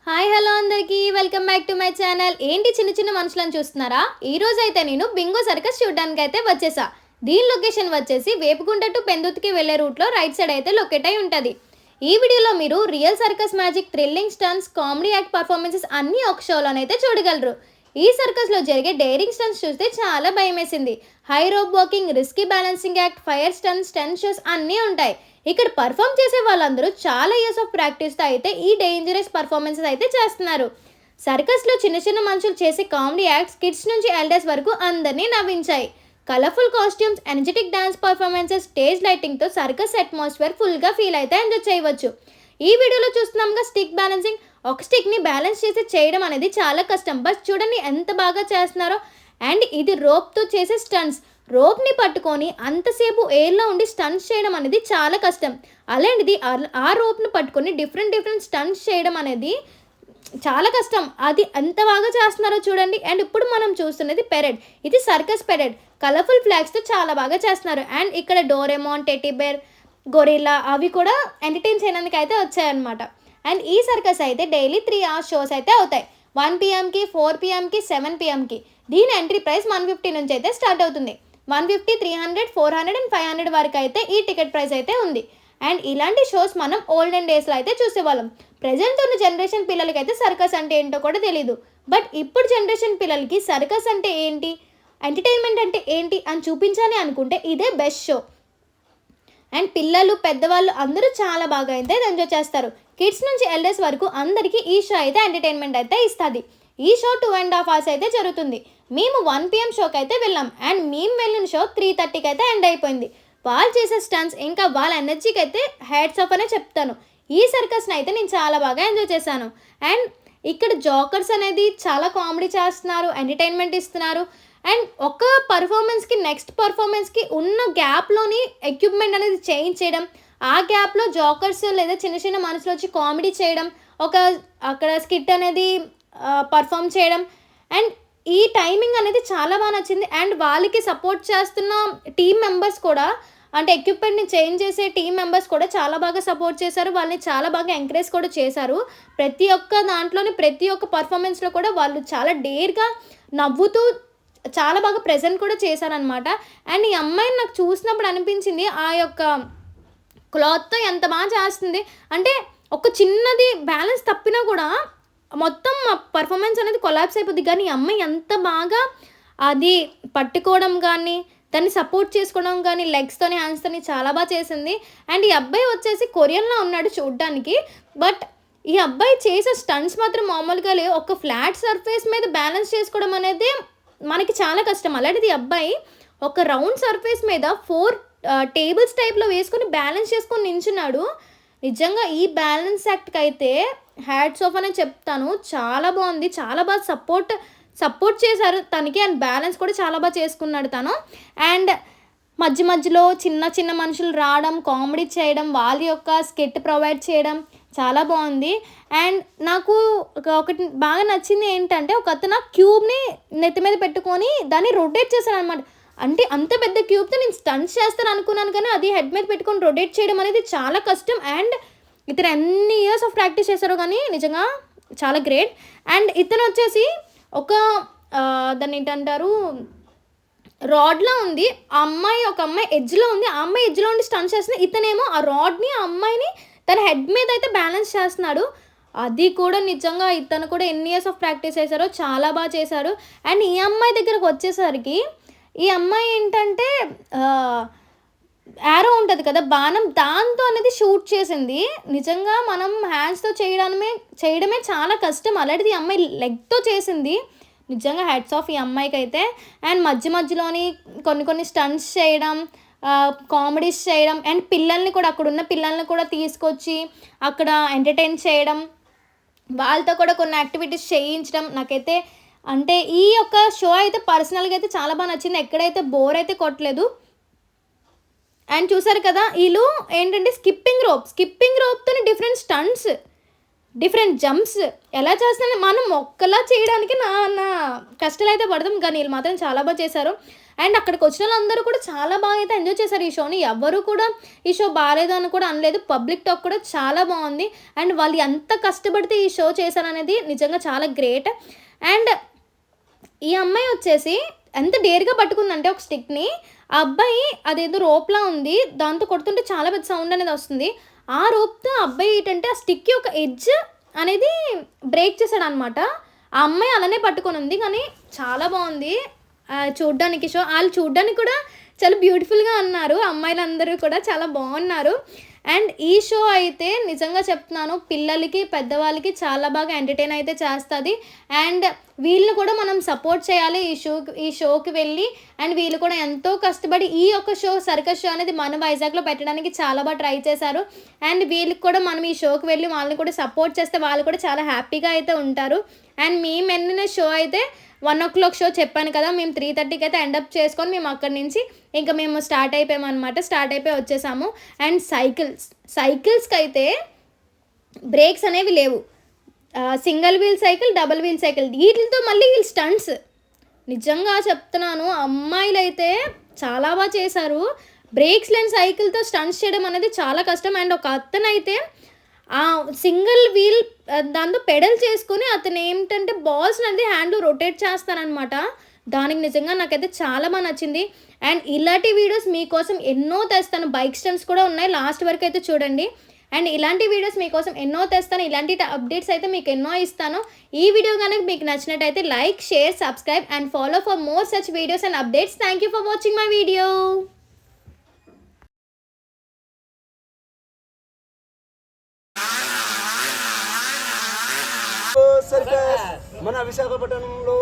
Hi hello అందరికీ welcome back to my channel. ఏంటి చిన్న చిన్న మనుషులను చూస్తున్నారా? ఈ రోజు అయితే నేను బింగో సర్కస్ చూడడానికి అయితే వచ్చేసా. దీని లొకేషన్ వచ్చేసి వేపుకుంట టు పెందుర్తికి వెళ్ళే రూట్లో రైట్ సైడ్ అయితే లొకేట్ అయి ఉంటుంది. ఈ వీడియోలో మీరు real circus magic, thrilling stunts, comedy act performances అన్నీ ఒక షోలోనైతే చూడగలరు. ఈ సర్కస్లో జరిగే డైరింగ్ స్టన్స్ చూస్తే చాలా భయం వేసింది. High rope walking, risky balancing act, fire stunts, stun shows అన్నీ ఉంటాయి. ఇక్కడ పర్ఫామ్ చేసే వాళ్ళందరూ చాలా ఇయర్స్ ఆఫ్ ప్రాక్టీస్తో అయితే ఈ డేంజరస్ పర్ఫార్మెన్సెస్ అయితే చేస్తున్నారు. సర్కస్లో చిన్న చిన్న మనుషులు చేసే కామెడీ యాక్ట్స్ కిడ్స్ నుంచి ఎల్డర్స్ వరకు అందరినీ నవ్వించాయి. Colourful costumes, energetic dance performances, stage లైటింగ్తో సర్కస్ అట్మాస్ఫియర్ ఫుల్గా ఫీల్ అయితే ఎంజాయ్ చేయవచ్చు. ఈ వీడియోలో చూస్తున్నాంగా స్టిక్ బ్యాలెన్సింగ్. ఒక స్టిక్ని బ్యాలెన్స్ చేసి చేయడం అనేది చాలా కష్టం, బట్ చూడండి ఎంత బాగా చేస్తున్నారో. అండ్ ఇది రోప్తో చేసే స్టంట్స్. రోప్ని పట్టుకొని అంతసేపు ఎయిర్లో ఉండి స్టంట్స్ చేయడం అనేది చాలా కష్టం. అలాంటిది ఆ రోప్ని పట్టుకొని డిఫరెంట్ స్టంట్స్ చేయడం అనేది చాలా కష్టం. అది ఎంత బాగా చేస్తున్నారో చూడండి. అండ్ ఇప్పుడు మనం చూస్తున్నది పెరెడ్. ఇది సర్కస్ పెరెడ్. కలర్ఫుల్ ఫ్లాగ్స్తో చాలా బాగా చేస్తున్నారు. అండ్ ఇక్కడ డోరెమోన్, టెడ్డీబేర్, గొరిల్లా అవి కూడా ఎంటర్టైన్ చేయడానికి అయితే వచ్చాయన్నమాట. అండ్ ఈ సర్కస్ అయితే డైలీ 3 hours షోస్ అయితే అవుతాయి. 1 PM, 4 PM, 7 PM. దీని ఎంట్రీ ప్రైస్ 150 నుంచి అయితే స్టార్ట్ అవుతుంది. 150, 300, 400 అండ్ 500 వరకు అయితే ఈ టికెట్ ప్రైస్ అయితే ఉంది. అండ్ ఇలాంటి షోస్ మనం ఓల్డెన్ డేస్లో అయితే చూసేవాళ్ళం. ప్రజెంట్ ఉన్న జనరేషన్ పిల్లలకైతే సర్కస్ అంటే ఏంటో కూడా తెలియదు. బట్ ఇప్పుడు జనరేషన్ పిల్లలకి సర్కస్ అంటే ఏంటి, ఎంటర్టైన్మెంట్ అంటే ఏంటి అని చూపించాలి అనుకుంటే ఇదే బెస్ట్ షో. అండ్ పిల్లలు, పెద్దవాళ్ళు అందరూ చాలా బాగా అయితే ఎంజాయ్ చేస్తారు. కిడ్స్ నుంచి ఎల్డర్స్ వరకు అందరికీ ఈ షో అయితే ఎంటర్టైన్మెంట్ అయితే ఇస్తుంది. ఈ షో 2.5 hours అయితే జరుగుతుంది. మేము 1 PM షోకి అయితే వెళ్ళాం. అండ్ మేము వెళ్ళిన షో 3:30కి అయితే ఎండ్ అయిపోయింది. వాళ్ళు చేసే స్టన్స్ ఇంకా వాళ్ళ ఎనర్జీకి అయితే హ్యాట్స్ ఆఫ్ అనే చెప్తాను. ఈ సర్కస్ని అయితే నేను చాలా బాగా ఎంజాయ్ చేశాను. అండ్ ఇక్కడ జోకర్స్ అనేది చాలా కామెడీ చేస్తున్నారు, ఎంటర్టైన్మెంట్ ఇస్తున్నారు. అండ్ ఒక పర్ఫార్మెన్స్కి నెక్స్ట్ పర్ఫార్మెన్స్కి ఉన్న గ్యాప్లోని ఎక్విప్మెంట్ అనేది చేంజ్ చేయడం, ఆ గ్యాప్లో జోకర్స్ లేదా చిన్న చిన్న మనుషులు వచ్చి కామెడీ చేయడం, ఒక అక్కడ స్కిట్ అనేది పర్ఫామ్ చేయడం. అండ్ ఈ టైమింగ్ అనేది చాలా బాగా నచ్చింది. అండ్ వాళ్ళకి సపోర్ట్ చేస్తున్న టీమ్ మెంబర్స్ కూడా, అంటే ఎక్విప్మెంట్ని చేంజ్ చేసే టీమ్ మెంబర్స్ కూడా చాలా బాగా సపోర్ట్ చేశారు. వాళ్ళని చాలా బాగా ఎంకరేజ్ కూడా చేశారు. ప్రతి ఒక్క దాంట్లోని ప్రతి ఒక్క పర్ఫార్మెన్స్లో కూడా వాళ్ళు చాలా డేర్గా నవ్వుతూ చాలా బాగా ప్రెజెంట్ కూడా చేశారనమాట. అండ్ ఈ అమ్మాయిని నాకు చూసినప్పుడు అనిపించింది ఆ యొక్క క్లాత్తో ఎంత బాగా చేస్తుంది అంటే, ఒక చిన్నది బ్యాలెన్స్ తప్పినా కూడా మొత్తం పర్ఫార్మెన్స్ అనేది కొలాప్స్ అయిపోద్ది. కానీ ఈ అమ్మాయి ఎంత బాగా అది పట్టుకోవడం కానీ, దాన్ని సపోర్ట్ చేసుకోవడం కానీ, లెగ్స్తోని, హ్యాండ్స్తోని చాలా బాగా చేసింది. అండ్ ఈ అబ్బాయి వచ్చేసి కొరియన్లో ఉన్నాడు చూడ్డానికి. బట్ ఈ అబ్బాయి చేసే స్టంట్స్ మాత్రం మామూలుగా లేవు. ఒక ఫ్లాట్ సర్ఫేస్ మీద బ్యాలెన్స్ చేసుకోవడం అనేది మనకి చాలా కష్టం. అలాంటిది ఈ అబ్బాయి ఒక రౌండ్ సర్ఫేస్ మీద 4 టేబుల్స్ టైప్లో వేసుకొని బ్యాలెన్స్ చేసుకొని నించున్నాడు. నిజంగా ఈ బ్యాలెన్స్ యాక్ట్కి అయితే హ్యాట్స్ ఆఫ్ అనే చెప్తాను. చాలా బాగుంది, చాలా బాగా సపోర్ట్ చేశారు తనకి. అండ్ బ్యాలెన్స్ కూడా చాలా బాగా చేసుకున్నాడు తను. అండ్ మధ్యలో చిన్న చిన్న మనుషులు రావడం, కామెడీ చేయడం, వాళ్ళ యొక్క స్కెట్ ప్రొవైడ్ చేయడం చాలా బాగుంది. అండ్ నాకు ఒకటి బాగా నచ్చింది ఏంటంటే, ఒక అతను క్యూబ్ని నెత్తి మీద పెట్టుకొని దాన్ని రొటేట్ చేశాను అనమాట. అంటే అంత పెద్ద క్యూబ్తో నేను స్టంట్స్ చేస్తాను అనుకున్నాను, కానీ అది హెడ్ మీద పెట్టుకొని రొటేట్ చేయడం అనేది చాలా కష్టం. అండ్ ఇతను ఎన్ని ఇయర్స్ ఆఫ్ ప్రాక్టీస్ చేశారో కానీ నిజంగా చాలా గ్రేట్. అండ్ ఇతను వచ్చేసి ఒక దాన్ని ఏంటంటారు, రాడ్లా ఉంది. ఒక అమ్మాయి ఎడ్జ్లో ఉంది. ఆ అమ్మాయి ఎడ్జ్లో ఉండి స్టంట్స్ చేస్తుంది. ఇతనేమో ఆ రాడ్ని, ఆ అమ్మాయిని తన హెడ్ మీద అయితే బ్యాలెన్స్ చేస్తున్నాడు. అది కూడా నిజంగా ఇతను కూడా ఎన్ని ఇయర్స్ ఆఫ్ ప్రాక్టీస్ చేశారో చాలా బాగా చేశారు. అండ్ ఈ అమ్మాయి దగ్గరకు వచ్చేసరికి, ఈ అమ్మాయి ఏంటంటే యారో ఉంటుంది కదా, బాణం, దాంతో అనేది షూట్ చేసింది. నిజంగా మనం హ్యాండ్స్తో చేయడమే చాలా కష్టం. అలాంటిది ఈ అమ్మాయి లెగ్తో చేసింది. నిజంగా హ్యాట్స్ ఆఫ్ ఈ అమ్మాయికి అయితే. అండ్ మధ్యలోని కొన్ని స్టంట్స్ చేయడం, కామెడీస్ చేయడం, అండ్ అక్కడున్న పిల్లల్ని కూడా తీసుకొచ్చి అక్కడ ఎంటర్టైన్ చేయడం, వాళ్ళతో కూడా కొన్ని యాక్టివిటీస్ చేయించడం. నాకైతే అంటే ఈ యొక్క షో అయితే పర్సనల్గా అయితే చాలా బాగా నచ్చింది. ఎక్కడైతే బోర్ అయితే కొట్టలేదు. అండ్ చూసారు కదా, వీళ్ళు ఏంటంటే స్కిప్పింగ్ రోప్తో డిఫరెంట్ స్టంట్స్. డిఫరెంట్ జంప్స్ ఎలా చేస్తాను మనం ఒక్కలా చేయడానికి నా నా కష్టాలు అయితే పడతాం, కానీ వీళ్ళు మాత్రం చాలా బాగా చేశారు. అండ్ అక్కడికి వచ్చిన వాళ్ళందరూ కూడా చాలా బాగా అయితే ఎంజాయ్ చేశారు ఈ షోని. ఎవరు కూడా ఈ షో బాగాలేదు అని కూడా అనలేదు. పబ్లిక్ టాక్ కూడా చాలా బాగుంది. అండ్ వాళ్ళు ఎంత కష్టపడితే ఈ షో చేశారనేది నిజంగా చాలా గ్రేట్. అండ్ ఈ అమ్మాయి వచ్చేసి ఎంత డేర్గా పట్టుకుందంటే ఒక స్టిక్ని, ఆ అబ్బాయి అదేదో రోప్లా ఉంది, దాంతో కొడుతుంటే చాలా పెద్ద సౌండ్ అనేది వస్తుంది. ఆ రోప్తో అబ్బాయి ఏంటంటే ఆ స్టిక్కి ఒక ఎడ్జ్ అనేది బ్రేక్ చేశాడు అనమాట. ఆ అమ్మాయి అలానే పట్టుకొని ఉంది, కానీ చాలా బాగుంది చూడ్డానికి షో. వాళ్ళు చూడ్డానికి కూడా చాలా బ్యూటిఫుల్గా ఉన్నారు, అమ్మాయిలందరూ కూడా చాలా బాగున్నారు. అండ్ ఈ షో అయితే నిజంగా చెప్తున్నాను, పిల్లలకి పెద్దవాళ్ళకి చాలా బాగా ఎంటర్టైన్ అయితే చేస్తుంది. అండ్ వీళ్ళని కూడా మనం సపోర్ట్ చేయాలి ఈ షోకి వెళ్ళి. అండ్ వీళ్ళు కూడా ఎంతో కష్టపడి ఈ యొక్క షో సర్కస్ షో అనేది మన వైజాగ్లో పెట్టడానికి చాలా బాగా ట్రై చేశారు. అండ్ వీళ్ళకి కూడా మనం ఈ షోకి వెళ్ళి వాళ్ళని కూడా సపోర్ట్ చేస్తే వాళ్ళు కూడా చాలా హ్యాపీగా అయితే ఉంటారు. అండ్ మేము వెళ్ళిన షో అయితే 1 o'clock షో చెప్పాను కదా, మేము 3:30కి అయితే ఎండప్ చేసుకొని మేము అక్కడి నుంచి ఇంకా మేము స్టార్ట్ అయిపోయి వచ్చేసాము. అండ్ సైకిల్స్కి అయితే బ్రేక్స్ అనేవి లేవు. Single wheel cycle, double wheel cycle, వీటితో మళ్ళీ వీళ్ళు స్టంట్స్. నిజంగా చెప్తున్నాను, అమ్మాయిలు అయితే చాలా బాగా చేశారు. బ్రేక్స్ లేని సైకిల్తో స్టంట్స్ చేయడం అనేది చాలా కష్టం. అండ్ ఒక అతనైతే ఆ సింగిల్ వీల్ దాంతో పెడల్ చేసుకొని అతను ఏంటంటే బాల్స్ అనేది హ్యాండ్లో రొటేట్ చేస్తానమాట. దానికి నిజంగా నాకైతే చాలా బాగా నచ్చింది. అండ్ ఇలాంటి వీడియోస్ మీకోసం ఎన్నో తెస్తాను. బైక్ స్టంట్స్ కూడా ఉన్నాయి, లాస్ట్ వరకు అయితే చూడండి. అండ్ ఇలాంటి వీడియోస్ మీకోసం ఎన్నో తెస్తాను, ఇలాంటి అప్డేట్స్ అయితే మీకు ఎన్నో ఇస్తాను. ఈ వీడియో కనుక మీకు నచ్చినట్టయితే like, share, subscribe and follow for more such videos and updates. Thank you for watching my video. Circus మన విశాఖపట్నంలో